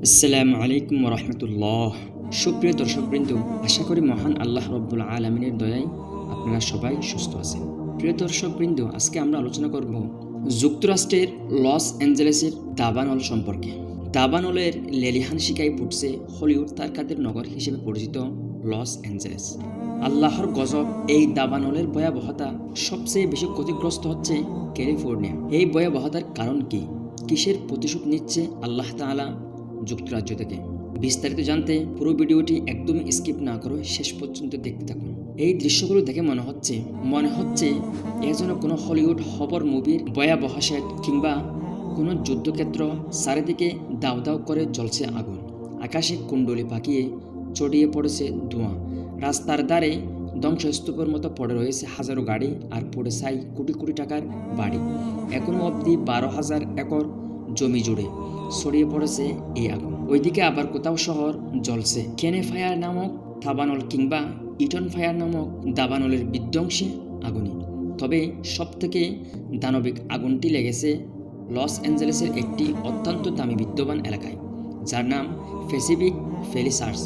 আসসালামু আলাইকুম রহমতুল্লাহ। সুপ্রিয় দর্শকবৃন্দ, আশা করি মহান আল্লাহ রব্বুল আলমিনের দয়ায় আপনারা সবাই সুস্থ আছেন। প্রিয় দর্শকবৃন্দ, আজকে আমরা আলোচনা করব যুক্তরাষ্ট্রের লস অ্যাঞ্জেলেসের দাবানল সম্পর্কে। দাবানলের লেলিহান শিকায় ফুটছে হলিউড তারকাদের নগর হিসেবে পরিচিত লস অ্যাঞ্জেলেস। আল্লাহর গজব, এই দাবানলের ভয়াবহতা সবচেয়ে বেশি ক্ষতিগ্রস্ত হচ্ছে ক্যালিফোর্নিয়া। এই ভয়াবহতার কারণ কি? কিসের প্রতিশোধ নিচ্ছে আল্লাহ তাআলা যুক্তরাজ্য থেকে? বিস্তারিত জানতে পুরো ভিডিওটি একদমই স্কিপ না করে শেষ পর্যন্ত দেখতে থাকুন। এই দৃশ্যগুলো দেখে মনে হচ্ছে এ যেন কোনো হলিউড হরর মুভির ভয়াবহ সেট কিংবা কোনো যুদ্ধক্ষেত্র। চারিদিকে দাউ দাউ করে জ্বলছে আগুন, আকাশে কুণ্ডলি পাকিয়ে ছড়িয়ে পড়েছে ধোঁয়া, রাস্তার ধারে ধ্বংসস্তূপের মতো পড়ে রয়েছে হাজারো গাড়ি, আর পড়ে ছাই কোটি কোটি টাকার বাড়ি। এখনো অবধি 12,000 একর জমি জুড়ে ছড়িয়ে পড়েছে এই আগুন। ওইদিকে আবার কোথাও শহর জ্বলছে কেনে ফায়ার নামক দাবানল কিংবা ইটন ফায়ার নামক দাবানলের বিধ্বংসী আগুনে। তবে সবথেকে দানবিক আগুনটি লেগেছে লস অ্যাঞ্জেলেসের একটি অত্যন্ত দামি বিদ্যমান এলাকায়, যার নাম প্যাসিফিক প্যালিসাডস।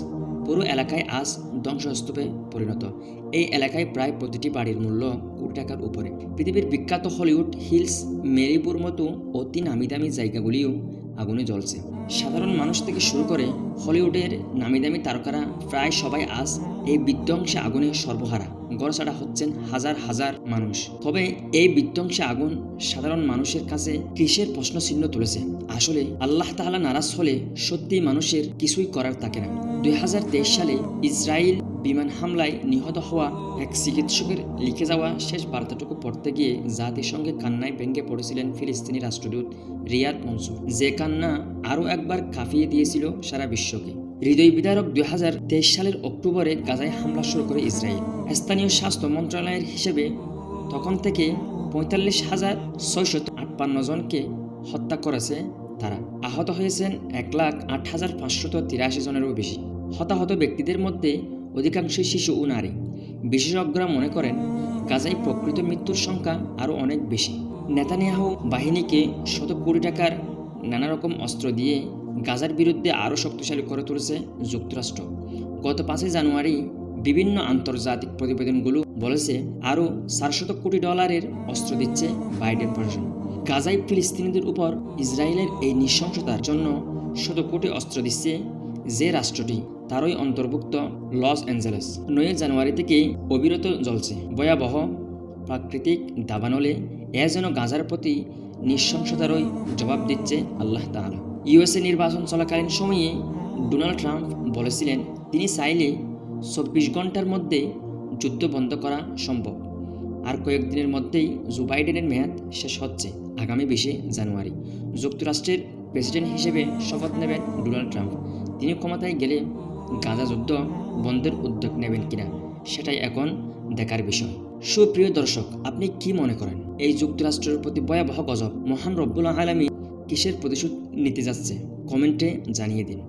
পুরো এলাকায় আজ ধ্বংসস্তূপে পরিণত। এই এলাকায় প্রায় প্রতিটি বাড়ির মূল্য কোটি টাকার উপরে। পৃথিবীর বিখ্যাত হলিউড হিলস, মেরিবুর মতো অতি নামি দামি জায়গাগুলিও আগুনে জ্বলছে। সাধারণ মানুষ থেকে শুরু করে হলিউডের নামি দামি তারকারা প্রায় সবাই আজ এই বিধ্বংসী আগুনে সর্বহারা। গড়ছাড়া হচ্ছেন হাজার হাজার মানুষ। তবে এই বিধ্বংসী আগুন সাধারণ মানুষের কাছে কিসের প্রশ্ন চিহ্ন তুলেছে? আসলে আল্লাহ তাআলা নারাজ হলে সত্যি মানুষের কিছুই করার থাকে না। 2023 সালে ইসরায়েল বিমান হামলায় নিহত হওয়া এক চিকিৎসকের লিখে যাওয়া শেষ বার্তাটুকু পড়তে গিয়ে জাতিসংঘে কান্নায় ভেঙে পড়েছিলেন ফিলিস্তিনি রাষ্ট্রদূত রিয়াদ মনসুর, যে কান্না আরও একবার কাঁপিয়ে দিয়েছিল সারা বিশ্বকে। হৃদয় বিদারক 2023 সালের অক্টোবরে গাজায় হামলা শুরু করে ইসরায়েল। স্থানীয় স্বাস্থ্য মন্ত্রণালয়ের হিসেবে তখন থেকে 45,658 জনকে হত্যা করেছে তারা। আহত হয়েছেন 1,08,583 জনেরও বেশি। হতাহত ব্যক্তিদের মধ্যে অধিকাংশই শিশু ও নারী। বিশেষজ্ঞরা মনে করেন গাজায় প্রকৃত মৃত্যুর সংখ্যা আরও অনেক বেশি। নেতানিয়াহু বাহিনীকে শত কোটি টাকার নানা রকম অস্ত্র দিয়ে গাজার বিরুদ্ধে আরও শক্তিশালী করে তুলেছে যুক্তরাষ্ট্র। গত 5 জানুয়ারি বিভিন্ন আন্তর্জাতিক প্রতিবেদনগুলো বলেছে আরও $400 কোটি অস্ত্র দিচ্ছে বাইডেন প্রশাসন। গাজায় ফিলিস্তিনিদের উপর ইসরায়েলের এই নৃশংসতার জন্য শত কোটি অস্ত্র দিচ্ছে যে রাষ্ট্রটি, তারই অন্তর্ভুক্ত লস অ্যাঞ্জেলেস। 9 জানুয়ারি থেকে অবিরত জ্বলছে ভয়াবহ প্রাকৃতিক দাবানলে। এ যেন গাজার প্রতি নৃশংসতারই জবাব দিচ্ছে আল্লাহ তাআলা। ইউএসএ নির্বাচন চলাকালীন সময়ে ডোনাল্ড ট্রাম্প বলেছিলেন তিনি চাইলে 24 ঘন্টার মধ্যে যুদ্ধ বন্ধ করা সম্ভব। আর কয়েকদিনের মধ্যেই জো বাইডেনের মেয়াদ শেষ হচ্ছে। আগামী 20 জানুয়ারি যুক্তরাষ্ট্রের প্রেসিডেন্ট হিসেবে শপথ নেবেন ডোনাল্ড ট্রাম্প। তিনি ক্ষমতায় গেলে গাজা যুদ্ধ বন্ধের উদ্যোগ নেবেন কিনা, সেটাই এখন দেখার বিষয়। সুপ্রিয় দর্শক, আপনি কি মনে করেন এই যুক্তরাষ্ট্রের প্রতি ভয়াবহ গজব মহান রব্বুল আলামিন কিসের প্রতিশোধ নিতে যাচ্ছে? কমেন্টে জানিয়ে দিন।